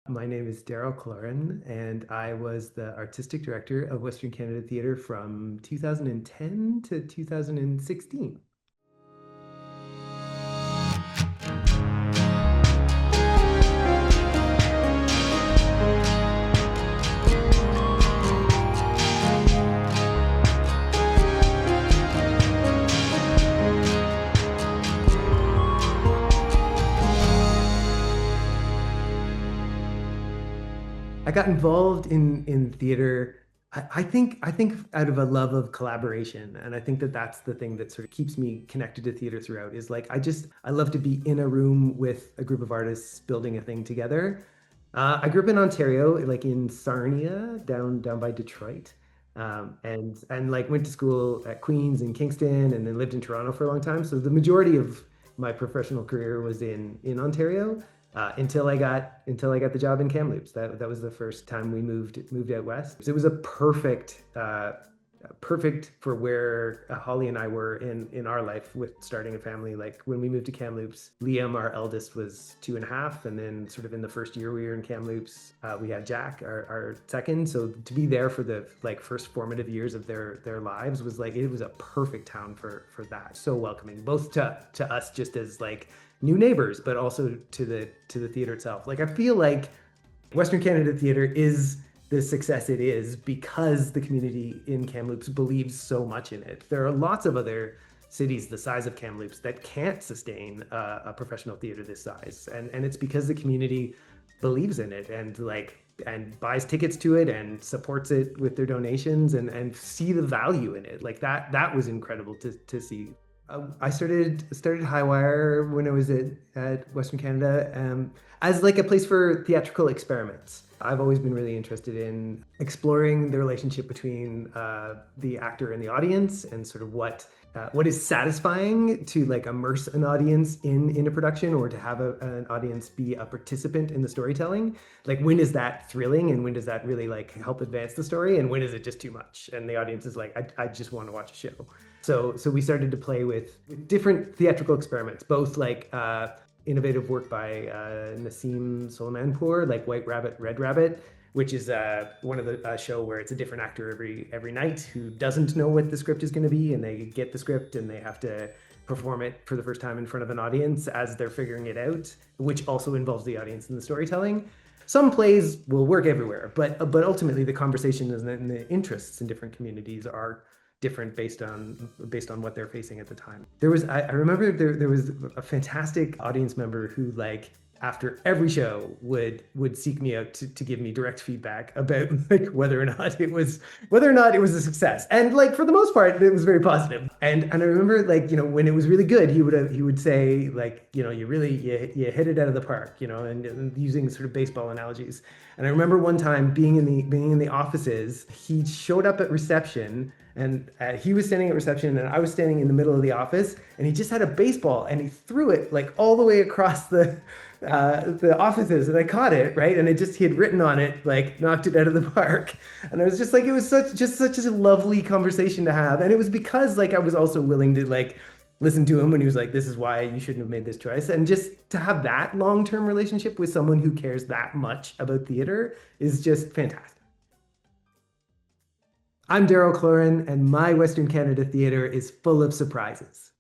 My name is Daryl Cloran, and I was the artistic director of Western Canada Theatre from 2010 to 2016. I got involved in theater. I think out of a love of collaboration, and I think that that's the thing that sort of keeps me connected to theater throughout. Is like I love to be in a room with a group of artists building a thing together. I grew up in Ontario, like in Sarnia, down by Detroit, and like went to school at Queens and Kingston, and then lived in Toronto for a long time. So the majority of my professional career was in Ontario until I got the job in Kamloops. That was the first time we moved out west. It was a perfect for where Holly and I were in our life with starting a family. Like when we moved to Kamloops, Liam, our eldest, was 2.5, and then sort of in the first year we were in Kamloops, we had Jack, our second. So to be there for the like first formative years of their lives was like it was a perfect town for that. So welcoming, both to us just as like new neighbors, but also to the theater itself. Like I feel like Western Canada Theatre is the success it is because the community in Kamloops believes so much in it. There are lots of other cities the size of Kamloops that can't sustain a professional theater this size, and it's because the community believes in it and buys tickets to it and supports it with their donations and see the value in it. Like that was incredible to see. I started Highwire when I was at Western Canada as like a place for theatrical experiments. I've always been really interested in exploring the relationship between the actor and the audience, and sort of what is satisfying to like immerse an audience in a production, or to have an audience be a participant in the storytelling. Like when is that thrilling, and when does that really like help advance the story, and when is it just too much and the audience is like, I just want to watch a show. So we started to play with different theatrical experiments, both like innovative work by Nassim Soleimanpour, like White Rabbit, Red Rabbit, which is one of the show where it's a different actor every night who doesn't know what the script is going to be, and they get the script and they have to perform it for the first time in front of an audience as they're figuring it out, which also involves the audience in the storytelling. Some plays will work everywhere, but ultimately the conversation and the interests in different communities are different based on what they're facing at the time. I remember there was a fantastic audience member who like after every show would seek me out to give me direct feedback about like whether or not it was a success. And like for the most part, it was very positive. And I remember like, when it was really good, he would say like, you hit it out of the park, and using sort of baseball analogies. And I remember one time being in the offices, he showed up at reception, and he was standing at reception and I was standing in the middle of the office, and he just had a baseball and he threw it like all the way across the offices, and I caught it, right? And he had written on it, like, knocked it out of the park. And I was just like, it was such a lovely conversation to have. And it was because like I was also willing to like listen to him when he was like, this is why you shouldn't have made this choice. And just to have that long-term relationship with someone who cares that much about theater is just fantastic. I'm Daryl Cloran, and my Western Canada Theatre is full of surprises.